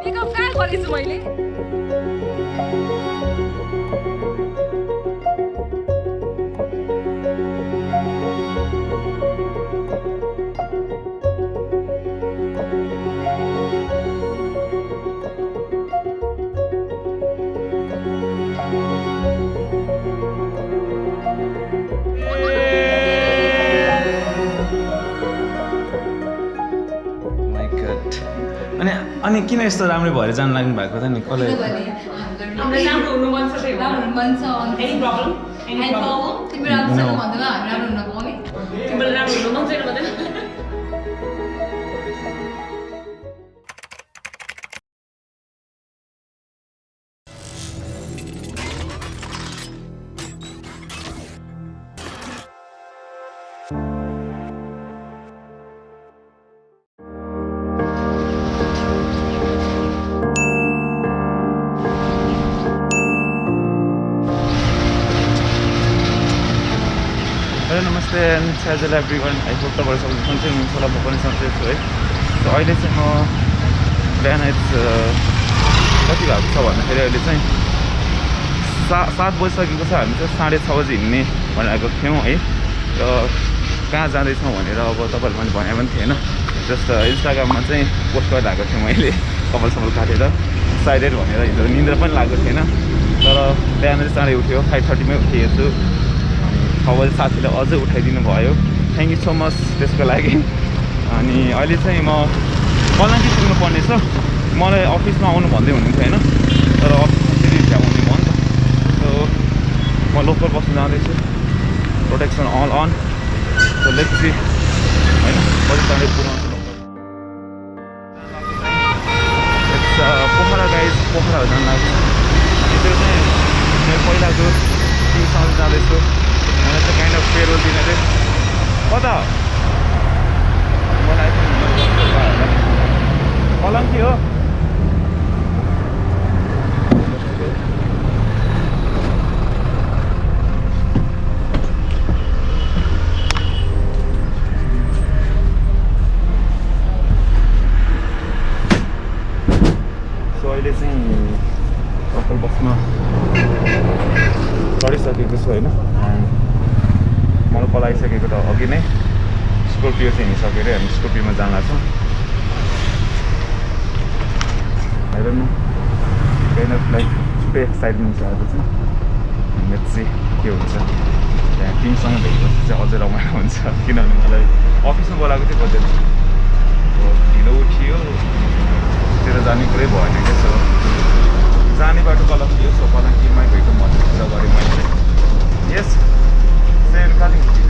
Makeup कहाँ गरेछु मैले अनि किन यस्तो राम्रो भएर जान लाग्नु भएको त नि कसले हामीलाई राम्रो हुनु मन छ त्यही राम्रो मन छ एनी प्रब्लम तिम्रो राम्रो छैन भन्दैमा हामी राम्रो हुन पाउने तिमीलाई राम्रो हुनु मन छैन भन्दैन हेलो नमस्ते एन्ड स्याजुल एभ्रिवान आई होप तपाईँहरू सबैले सन्चै हुनुहुन्छ होला म पनि सन्चै छु है सो अहिले चाहिँ म बिहान कति भएको छ भन्दाखेरि अहिले चाहिँ 7 बजिसकेको छ हामी चाहिँ 6:30 बजी हिँड्ने भनेर थियौँ है र कहाँ जाँदैछौँ भनेर अब तपाईँहरू मैले भने पनि थिएन जस्ट इन्स्टाग्राममा चाहिँ पोस्ट गरिरहेको थिएँ मैले कपाल सपाल काटेर एक्साइटेड भनेर हिजो निन्द्रा पनि लागेको थिएन तर बिहान चाहिँ चाँडै उठ्यो 5:30 मै उठिएको छु 6 बजी साथीले अझै उठाइदिनु भयो थ्याङ्क यू सो मच त्यसको लागि अनि अहिले चाहिँ म कलङ्की पुग्नु पर्ने छ मलाई अफिसमा आउनु भन्दै हुनुहुन्थ्यो होइन तर अफिसमा फेरि भ्याउने भयो नि त सो म लोकल बस्नु जाँदैछु प्रोटेक्सन अल अन सो लेट्स सी होइन कति चाँडै पुऱ्याउँछु पोखरा गाइज पोखरा जान लाग्छ अनि त्यो चाहिँ मेरो पहिलाको टिमसँग जाँदैछु मलाई चाहिँ काइन्ड अफ पेरोल दिने चाहिँ कता मलाई कलङ्की हो सो अहिले चाहिँ लोकल बसमा चढिसकेको छु होइन मलाई पलाइसकेको त अघि नै स्कर्पियो चाहिँ हिँडिसक्यो अरे हामी स्कर्पियोमा जान लाग्छौँ हेरौँ न काइन्ड अफ लाइक छुट्टै एक्साइटमेन्ट छ आज चाहिँ लेट्स सी के हुन्छ त्यहाँ टिमसँग भेटेपछि चाहिँ अझै रमाइलो हुन्छ किनभने मलाई अफिसमा बोलाएको थियो बजेट ढिलो उठियो त्यता जाने कुरै भएन क्या सो जाने बाटो कलङ्की हो सो कलङ्कीमै भेटौँ भन्ने कुरा गरेँ मैले यस सेन कालिम्पोङ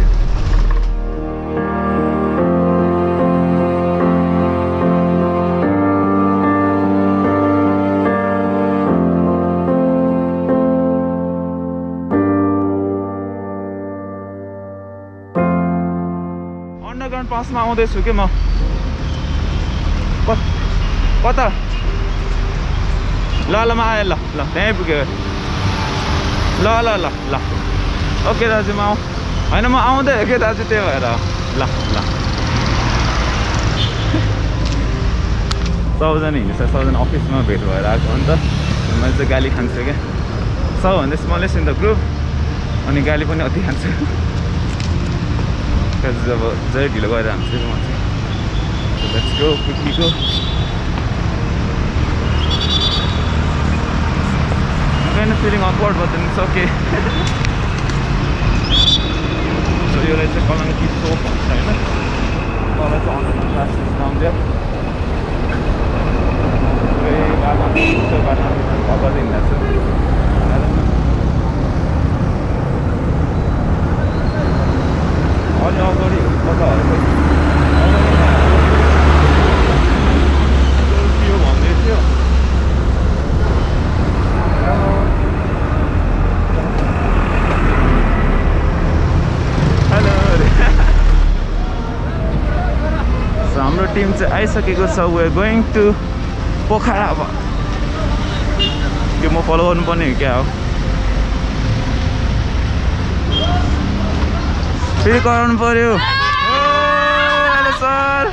अन्डरग्राउन्ड पासमा आउँदैछु कि म कता ल म आएँ ल ल त्यहीँ पुग्यो ल ल ल ल ओके दाजु म आउँ होइन म आउँदै हो कि दाजु त्यही भएर ल ल सबजना हिँड्छ सबजना अफिसमा भेट भएर आएको हो नि त मैले चाहिँ गाली खान्छु क्या सबभन्दा स्मलेस्ट इन द ग्रुप अनि गाली पनि अति खान्छु अब जहिले ढिलो गरेर हान्छु म चाहिँ let's go quickly go kind of feeling awkward but then it's okay so यो चाहिँ कलङ्की सोप भन्छ होइन तल चाहिँ अनलाइन क्लासेस डाउन देयर बाटो गर्दै हिँड्दैछु अलि अगाडि कताहरू त्यो भन्दै थियो हाम्रो टिम चाहिँ आइसकेको छ we are going to Pokhara अब त्यो म फलो गर्नुपर्ने हो क्या हो फेरि कराउनु पर्यो हेलो सर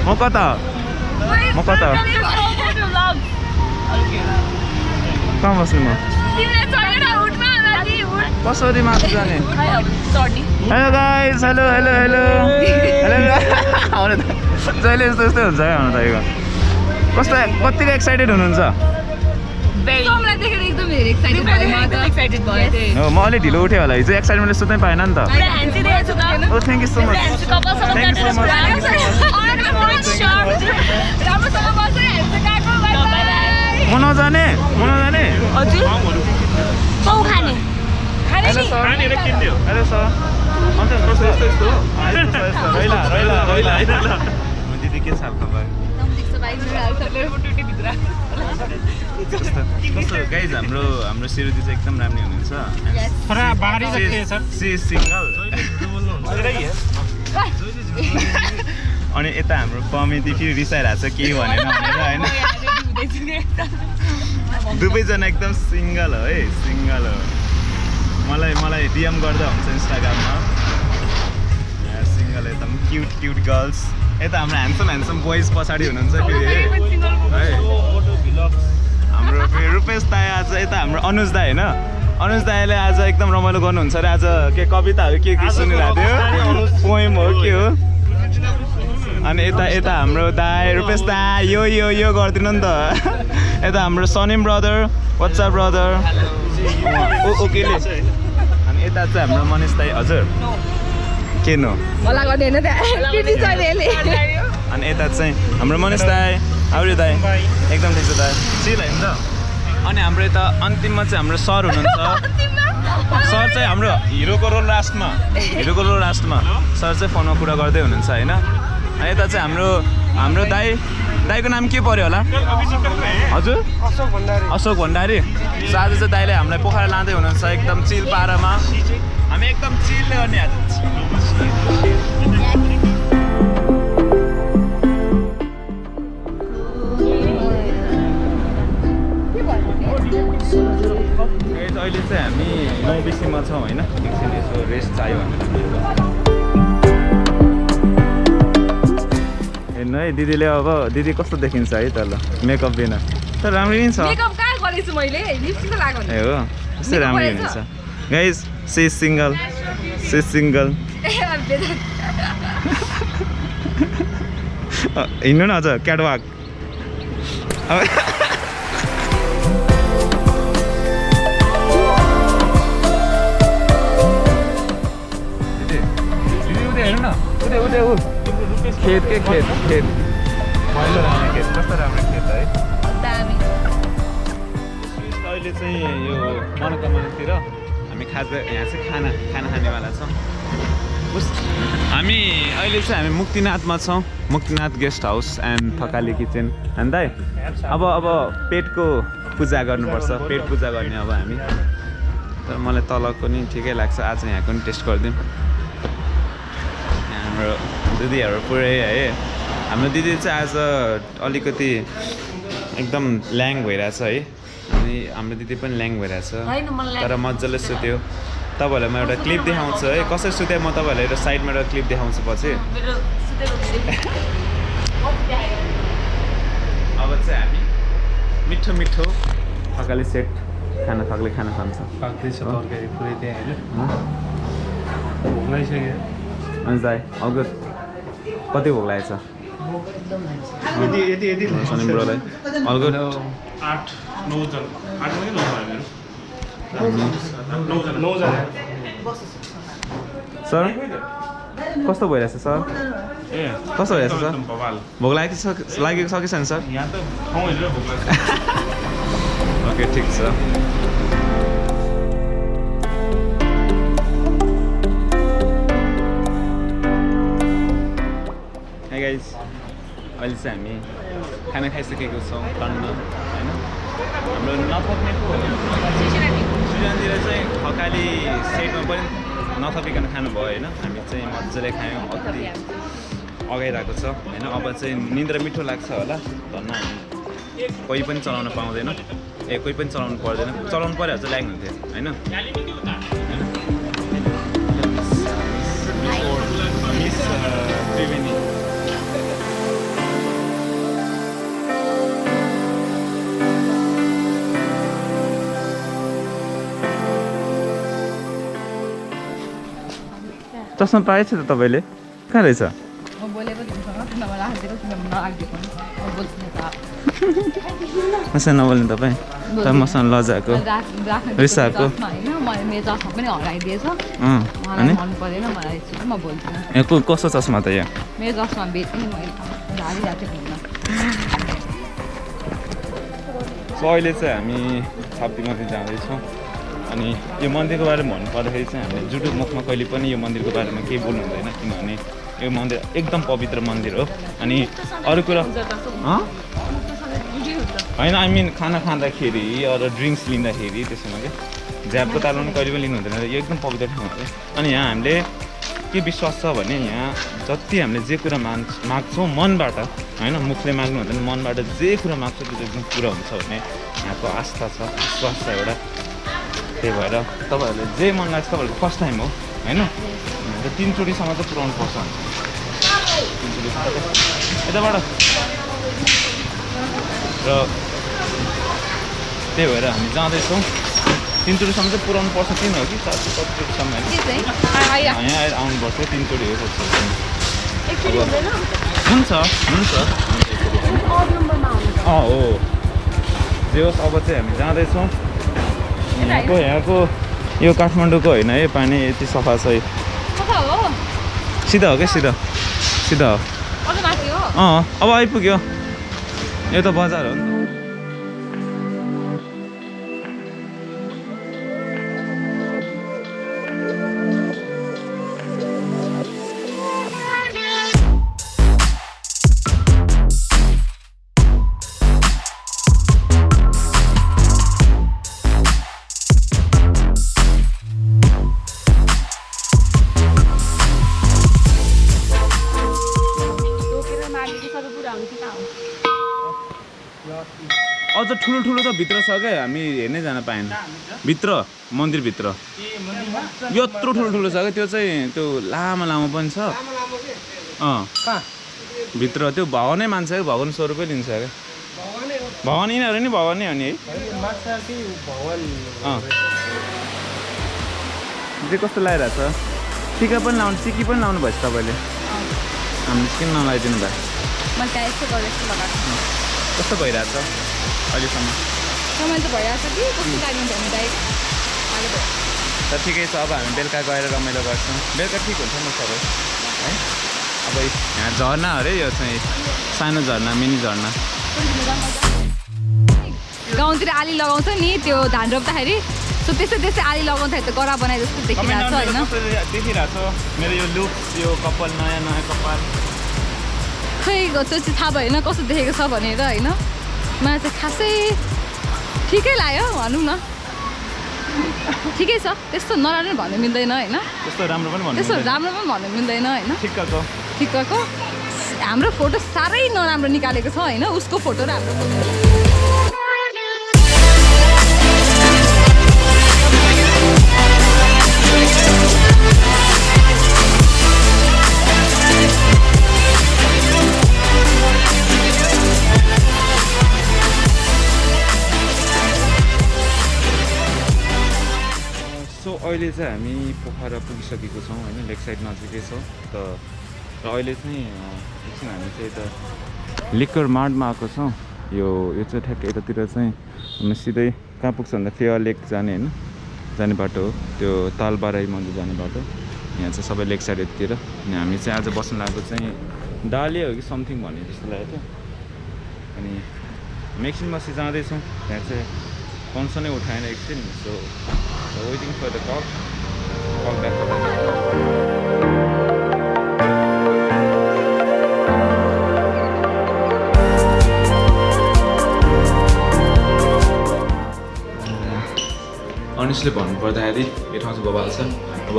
म कता कहाँ बस्नु म कसरी माथि जाने हेलो गाइस हेलो जहिले यस्तो यस्तै हुन्छ है हुन तपाईँको कस्तो कतिको एक्साइटेड हुनुहुन्छ हो म अलिक ढिलो उठेँ होला हिजो एक्साइटमेन्टले सुत्नै पाएन नि त ओ थ्याङ्क यू सो मच म नजाने हेलो सर दिदी के छ खबर गाइज हाम्रो सिरुदी चाहिँ एकदम राम्रो हुनुहुन्छ अनि यता हाम्रो कमेडी फेरि रिसाइरहेको छ केही भनेन भनेर होइन दुवैजना एकदम सिङ्गल हो है सिङ्गल हो मलाई डिएम गर्दा हुन्छ इन्स्टाग्राममा सिङ्गल एकदम क्युट गर्ल्स यता हाम्रो ह्यान्डसम बोइज पछाडि हुनुहुन्छ फेरि है हाम्रो फेरि रुपेश दाई आज यता हाम्रो अनुज दाई होइन अनुज दाईले आज एकदम रमाइलो गर्नुहुन्छ अरे आज के कविताहरू के सुनिरहेको थियो पोइम हो के हो अनि यता हाम्रो दाई रुपेश दाई यो गरिदिनु नि त यता हाम्रो Sanim brother WhatsApp brother Oakley अनि यता चाहिँ हाम्रो मनिष दाई हजुर के नो अनि यता चाहिँ हाम्रो मनिष दाई आउरे दाई एकदम ठिक छ दाई चिल होइन त अनि हाम्रो यता अन्तिममा चाहिँ हाम्रो सर हुनुहुन्छ सर चाहिँ हाम्रो हिरोको रोल लास्टमा सर चाहिँ फोनमा कुरा गर्दै हुनुहुन्छ होइन अनि यता चाहिँ हाम्रो दाईको नाम के पर्यो होला हजुर अशोक भण्डारी सो आज चाहिँ दाईले हामीलाई पोखरा लाँदै हुनुहुन्छ एकदम चिल पारामा हामी एकदम चिलले गर्ने आज अहिले चाहिँ हामी 9 बजीमा छौँ होइन एकछिन यसो रेस्ट चाहियो भनेर हेर्नु है दिदीले अब दिदी कस्तो देखिन्छ है त ल मेकअप बिना तर राम्रै नै छ ए हो त्यस्तै राम्रै हुनेछ गाइज सी सिङ्गल हिँड्नु न अझ क्याटवाक खेत कस्तो राम्रो खेत है अहिले चाहिँ यो मनोकामनातिर हामी यहाँ चाहिँ खाना खानेवाला छौँ हामी अहिले चाहिँ हामी मुक्तिनाथमा छौँ Muktinath guest house and Thakali kitchen होइन दाइ अब पेटको पूजा गर्नुपर्छ पेट पूजा गर्ने अब हामी तर मलाई तलको नि ठिकै लाग्छ आज यहाँको नि टेस्ट गरिदिउँ हाम्रो दिदीहरू पुरै है हाम्रो दिदी चाहिँ आज अलिकति एकदम ल्याङ भइरहेछ है अनि हाम्रो दिदी पनि ल्याङ भइरहेछ तर मजाले सुत्यो तपाईँहरूलाई म एउटा क्लिप देखाउँछु है कसरी सुत्यो म तपाईँहरूलाई एउटा साइडमा एउटा क्लिप देखाउँछु पछि अब चाहिँ हामी मिठो थकाली सेट खाना खान्छ अनि दाइ अगत कति भोक लागेछ सनी ब्रोलाई अगत 8-9 सर कस्तो भइरहेछ सर कस्तो भइरहेछ सर भोक लागेको छ कि छैन सर ओके ठिक छ गाइज अहिले चाहिँ हामी खाना खाइसकेको छौँ टन्न होइन हाम्रो नथप्ने सिजनतिर चाहिँ थकाली सेटमा पनि नथपिकन खानुभयो होइन हामी चाहिँ मजाले खायौँ अति अगाइरहेको छ होइन अब चाहिँ निन्द्रा मिठो लाग्छ होला धन्न हामी कोही पनि चलाउन पाउँदैन कोही पनि चलाउनु पर्दैन चलाउनु पऱ्यो चाहिँ ल्याङ हुन्थ्यो होइन त्रिवेणी चस्मा पाएछ त तपाईँले कहाँ रहेछ मसँग नबोल्ने तपाईँ त मसँग लजाएको रिसाएको अनि कस्तो चस्मा त यहाँ अहिले चाहिँ हामी छाप्ती मन्दिर जाँदैछौँ अनि यो मन्दिरको बारेमा भन्नुपर्दाखेरि चाहिँ हामीले जुटुक मुखमा कहिले पनि यो मन्दिरको बारेमा केही बोल्नु हुँदैन किनभने यो मन्दिर एकदम पवित्र मन्दिर हो अनि अरू कुरा होइन आई मिन खाना खाँदाखेरि अरू ड्रिङ्क्स लिँदाखेरि त्यसमा क्या झ्यापको तालमा कहिले पनि लिनु हुँदैन यो एकदम पवित्र ठाउँ हो अनि यहाँ हामीले के विश्वास छ भने यहाँ जति हामीले जे कुरा माग्छौँ मनबाट होइन मुखले माग्नु हुँदैन मनबाट जे कुरा माग्छौँ त्यो एकदम पुरा हुन्छ भन्ने यहाँको आस्था छ विश्वास छ एउटा त्यही भएर तपाईँहरूले जे मन लाग्छ तपाईँहरूको फर्स्ट टाइम हो होइन 3 चोटिसम्म चाहिँ पुऱ्याउनु पर्छ यताबाट र त्यही भएर हामी जाँदैछौँ 3 चोटिसम्म चाहिँ पुऱ्याउनु पर्छ 3 हो कि 4 चोटिसम्म यहाँ आएर आउनुपर्छ 3 चोटि हो हुन्छ हो जे होस् अब चाहिँ हामी जाँदैछौँ यहाँको यो काठमाडौँको होइन है पानी यति सफा छ सिधा हो क्या सिधा हो अब आइपुग्यो यो त बजार हो नि त अझ ठुलो त भित्र छ क्या हामी हेर्नै जान पाएन भित्र मन्दिरभित्र यत्रो ठुलो छ क्या त्यो चाहिँ त्यो लामो पनि छ भित्र त्यो भगवानै मान्छ क्या भगवान स्वरूपै लिन्छ क्या भगवान यिनीहरू नि भगवानै हो नि है चाहिँ कस्तो लागिरहेछ टिका पनि लाउनु टिकी पनि लाउनु भएछ तपाईँले हामी किन नलाइदिनु भयो कस्तो भइरहेछ अहिलेसम्म त ठिकै छ अब हामी बेलुका गएर रमाइलो गर्छौँ बेलुका ठिक हुन्छ नि सबै है अब यहाँ झर्ना अरे यो चाहिँ सानो झर्ना मिनी झर्ना गाउँतिर आली लगाउँछ नि त्यो धान रोप्दाखेरि सो त्यस्तै आली लगाउँदाखेरि त गरा बनाए जस्तो देखिरहेको छ होइन देखिरहेको छ मेरो यो लुक यो कपाल नयाँ कपाल खै त्यो चाहिँ थाहा भएन कस्तो देखेको छ भनेर होइन मलाई चाहिँ खासै ठिकै लाग्यो भनौँ न ठिकै छ त्यस्तो नराम्रो भन्नु मिल्दैन होइन त्यस्तो राम्रो पनि भन्नु मिल्दैन होइन ठिक्कको हाम्रो फोटो साह्रै नराम्रो निकालेको छ होइन उसको फोटो र हाम्रो फोटो अहिले चाहिँ हामी पोखरा पुगिसकेको छौँ होइन लेक साइड नजिकै छ त र अहिले चाहिँ एकछिन हामी चाहिँ यता लिकर मार्टमा आएको छौँ यो चाहिँ ठ्याक्कै यतातिर चाहिँ हामी सिधै कहाँ पुग्छ भन्दा फेयर लेक जाने होइन जाने बाटो हो त्यो तालबाराई मन्दिर जाने बाटो यहाँ चाहिँ सबै लेक साइड यतातिर अनि हामी चाहिँ आज बस्नु लागेको चाहिँ डालिया हो कि समथिङ भन्ने जस्तो लागेको थियो अनि हामी एकछिन बसी जाँदैछौँ त्यहाँ चाहिँ फङ्सनै उठाएन एकछिन so waiting for the call back honestly भन्नुपर्दाखेरि यो ठाउँ चाहिँ बबाल छ अब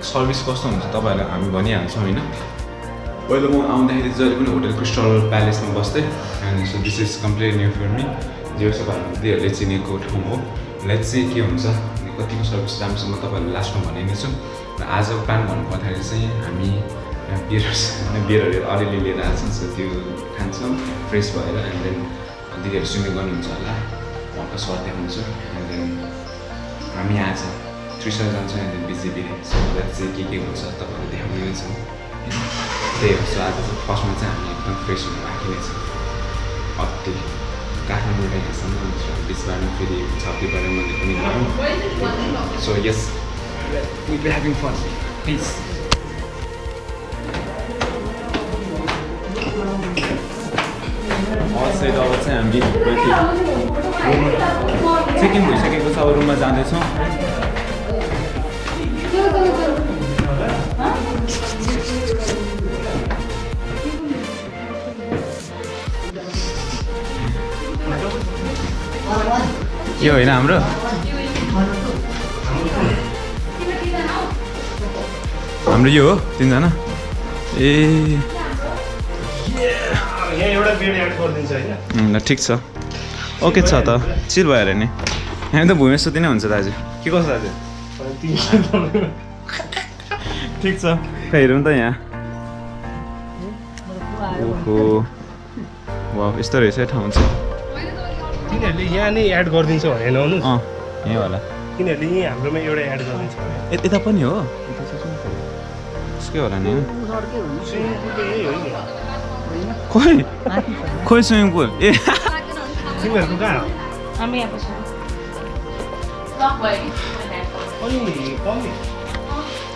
सर्भिस कस्तो हुन्छ तपाईँहरूलाई हामी भनिहाल्छौँ होइन पहिला म आउँदाखेरि जहिले पनि होटल क्रिस्टल प्यालेसमा बस्थेँ and so this is completely new for me जे सब दिदीहरूले चिनेको ठाउँ हो लेट्स चाहिँ के हुन्छ कतिको सर्भिस राम्रोसँग तपाईँहरूलाई लास्टमा भनिदिनेछु र आजको प्लान भन्नुपर्दाखेरि चाहिँ हामी बियरहरू अलिअलि लिएर आएको छ सो त्यो खान्छौँ फ्रेस भएर एन्ड देन दिदीहरू स्विमिङ गर्नुहुन्छ होला उहाँको स्वाद देखाउँछु एन्ड देन हामी आज त्रिसर जान्छौँ and then BJP so that चाहिँ के हुन्छ तपाईँहरू देखाउने छ त्यही हो सो आज चाहिँ फर्स्टमा चाहिँ हामी एकदम फ्रेस हुनु बाँकी नै छ अति काठमाडौँ यहाँसम्म बिचबाट फेरि छप्तीबाट मन्दिर पनि गयौँ so yes will be having fun please hostel अब चाहिँ हामी चेक इन भइसकेको छ अब रुममा जाँदैछौँ यो होइन हाम्रो हाम्रो यो हो तिनजना ए ल ठिक छ ओके छ त चिल भएर नि हामी त भुइँमा सुति नै हुन्छ दाजु के कसो दाजु ठिक छ खै हेरौँ त यहाँ ओहो वा यस्तो रहेछ ठाउँ चाहिँ तिनीहरूले यहाँ नै एड गरिदिन्छ भने आउनु यहीँ होला तिनीहरूले यहीँ हाम्रोमा एउटा एड गरिदिन्छ यता पनि हो यसकै होला नि खोइ खोइ स्विमिङ पुल ए तिमीहरूको कहाँ हामी यहाँ बस्छौँ लक भयो अनि कमी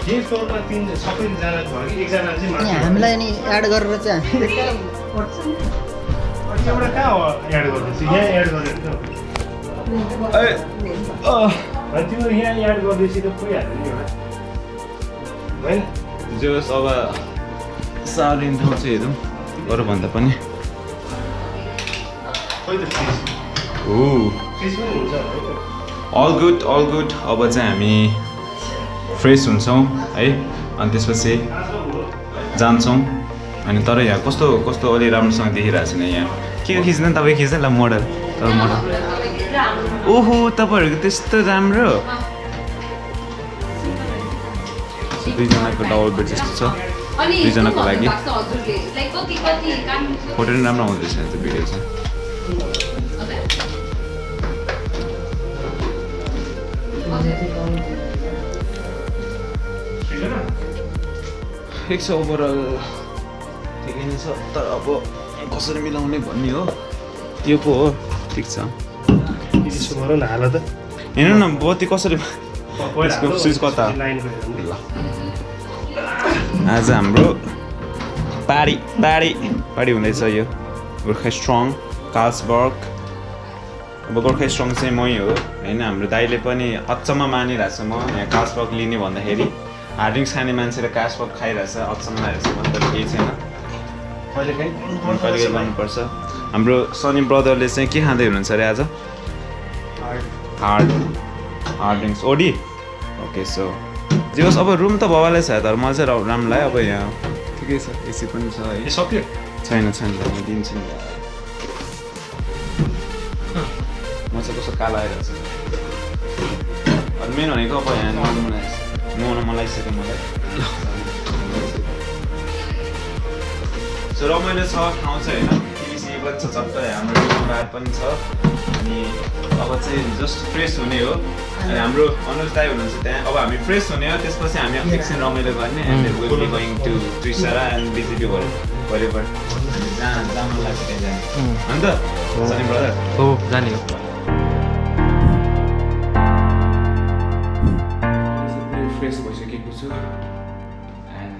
के फ्लोरमा सबैजना भयो कि एकजना चाहिँ माथि हामीलाई नि एड गरेर चाहिँ एउटा कहाँ एड गरिदिन्छ यहाँ एड गरेर तिम्रो यहाँ एड गरिदिएपछि त पुगिहाल्यो नि एउटा होइन जोस् अब सालिन ठाउँ चाहिँ हेरौँ अरूभन्दा पनि खोइ त फिस पनि हुन्छ अल गुड अब चाहिँ हामी फ्रेस हुन्छौँ है अनि त्यसपछि जान्छौँ अनि तर यहाँ कस्तो कस्तो अलि राम्रोसँग देखिरहेको छैन यहाँ के खिच्नु तपाईँ खिच्नु ल मोडल तपाईँ मोडल ओहो तपाईँहरूको त्यस्तो राम्रो दुईजनाको डबल बेड जस्तो छ दुईजनाको लागि फोटो पनि राम्रो आउँदैछ त्यो भिडियो चाहिँ ठिक छ ओभरअल ठिकै नै छ तर अब कसरी मिलाउने भन्ने हो त्यो पो हो ठिक छ त्यसो गर न हाल त हेर्नु न बत्ती कसरी स्विच कता ल आज हाम्रो पारी हुँदैछ यो गोर्खा स्ट्रङ कार्लसबर्ग अब गोर्खा स्ट्रङ चाहिँ मै हो होइन हाम्रो दाइले पनि अचम्म मानिरहेछ म यहाँ कार्लसबर्ग लिने भन्दाखेरि हार्ड ड्रिङ्क्स खाने मान्छेले कार्लसबर्ग खाइरहेछ अचम्म लागेको छ तर केही छैन कहिलेकाहीँ गर्नुपर्छ हाम्रो सनी ब्रदरले चाहिँ के खाँदै हुनुहुन्छ अरे आज hard drinks OD okay so जे होस् अब रुम त भवालै छ तर मलाई चाहिँ राम्रो लाग्यो अब यहाँ ठिकै छ एसी पनि छ है सक्यो छैन म दिन्छु नि म चाहिँ कस्तो कालो आइरहेको छु अनि मेन भनेको अब यहाँ नुहाउनु मन लागिसक्यो मलाई सो रमाइलो छ ठाउँ चाहिँ होइन टिभी पनि छ चट्ट हाम्रो बार पनि छ अनि अब चाहिँ जस्ट फ्रेस हुने हो अनि हाम्रो अनुज दाइ हुनुहुन्छ त्यहाँ अब हामी फ्रेस हुने हो त्यसपछि हामी एकछिन रमाइलो गर्ने and will be going to Trisara and BJP भरेभर जहाँ मन लाग्छ त्यहाँ जाने अन्त सनी ब्रदर हो जाने हो फ्रेस भइसकेको छु एन्ड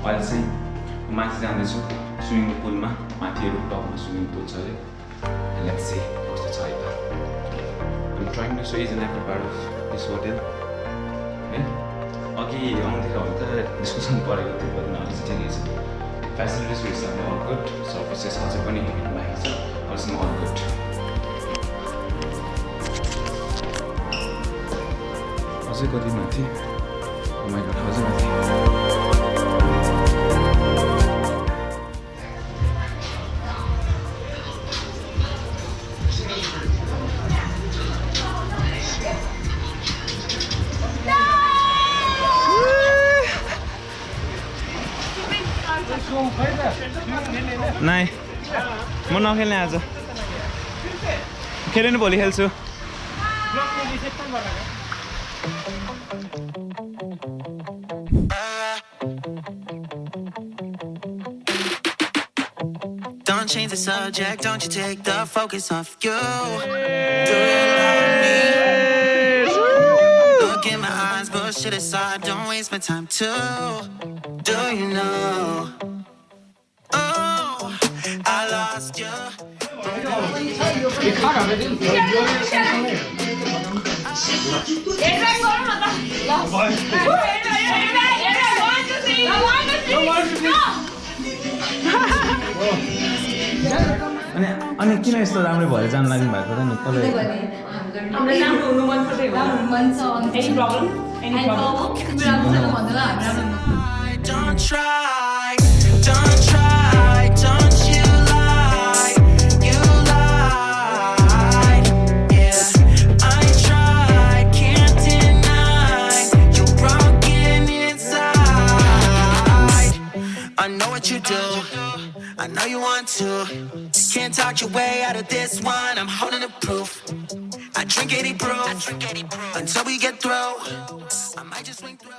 अहिले चाहिँ माथि जाँदैछु स्विमिङ पुलमा माथि रुफटपमा स्विमिङ पुल छ अरे लेट्स सी कस्तो छ है त I'm trying to show you an part of this hotel है अघि आउँदाखेरि त डिस्कसन परेको थियो भने अहिले चाहिँ ठिकै छ फेसिलिटिजहरू छ अल गुड सर्भिसेस अझै पनि बाँकी छ अहिलेसम्म अल गुड अझै कति माथि माइक अझै माथि नाइ म नखेल्ने आज खेल्यो नि भोलि खेल्छु Don't change the subject, don't you take the focus off you. Do you love me? Look in my eyes, bullshit aside, don't waste my time too. Do you know? Oh, I lost you. अनि किन यस्तो राम्रै भएर जान लाग्नु भएको त नि कसले हामीलाई राम्रो हुनु मन छ त्यही भएर मन छ एनी प्रब्लम तिमी राम्रोसँग भन्दैन हामी राम्रो Don't try, don't try, don't you lie, you lied, yeah. I tried, can't deny, you're broken inside. I know what you do, I know you want to. Can't talk your way out of this one, I'm holding the proof. I drink 80 proof, until we get through. I might just swing through.